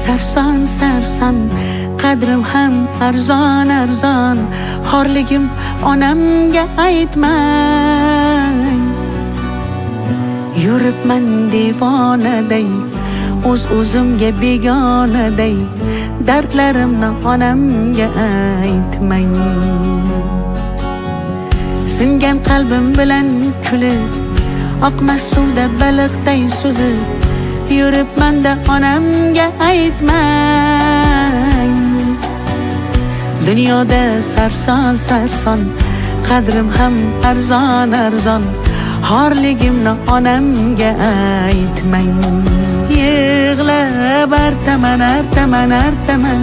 sarson sarson, qadrim ham arzon arzon. Xorligim onamga aytmang. Yuribman devonaday, o'zimga begonaday. Dardlarimni onamga aytmang. Singan qalbim bilan kulib, oqmas suvda baliqday suzib, yuribman-da onamga aytmang. Dunyoda sarson sarson, qadrim ham arzon arzon. Xorligimni onamga aytmang. Yig'lab artaman artaman artaman,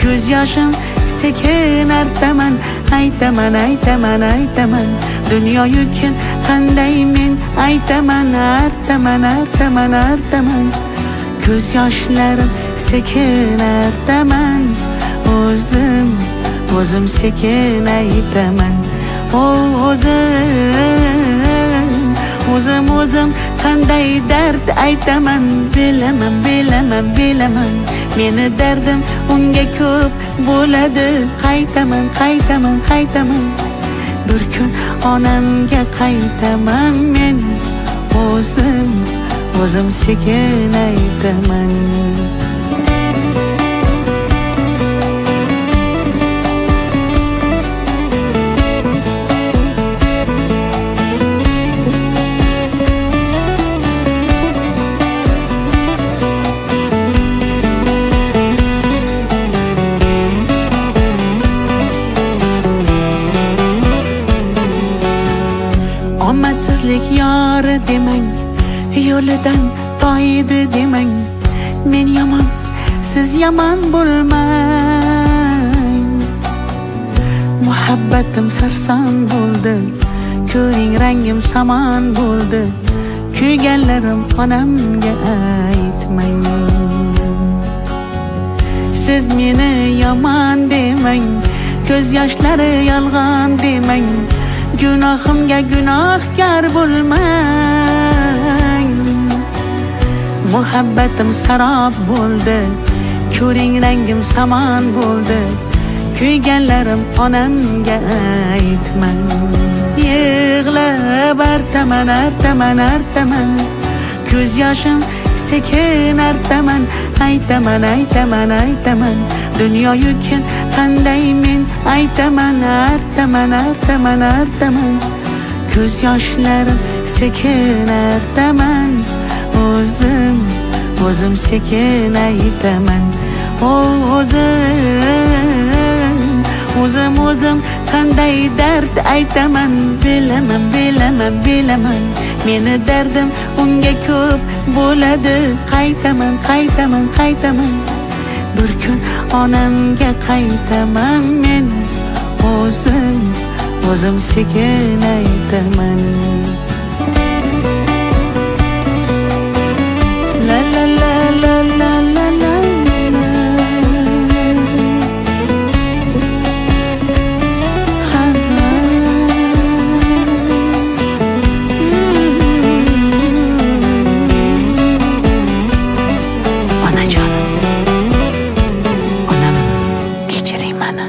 ko'z yoshim sekin artaman. Aytaman aytaman aytaman, dunyo yukin qanday men aytaman. Artaman artaman artaman, ko'z yoshlarim sekin artaman. O'zim sekin aytaman. O'zim qanday dard aytaman. Bilaman meni dardim unga ko'p bo'ladi. Qaytaman bir kun onamga qaytaman men. O'zim sekin aytaman. Omadsizlik yori demang, yo'lidan toyidi demang. Men yomon, siz yomon bo'lmang. Muhabbatim sarson bo'ldi, ko'ring rangim samon bo'ldi. Kuyganlarim onamga aytmang. Siz meni yomon demang, ko'z yoshlari yolg'on demang. Gunohimga gunohkor bo'lmang. Muhabbatim sarob bo'ldi, ko'ring rangim samon bo'ldi. Kuyganlarim onamga aytmang. Yig'lab artaman artaman artaman, ko'z yoshim sekin artaman. Aytaman aytaman aytaman, dunyo yukin qanday men aytaman. Artaman artaman artaman, ko'z yoshlarim sekin artaman. O'zim sekin aytaman. O'zim qanday dard aytaman. Bilaman meni dardim unga ko'p bo'ladi. Qaytaman bir kun onamga qaytaman men. O'zim sekin aytaman. La la la la la la la. Onajonim, onam kechiring meni.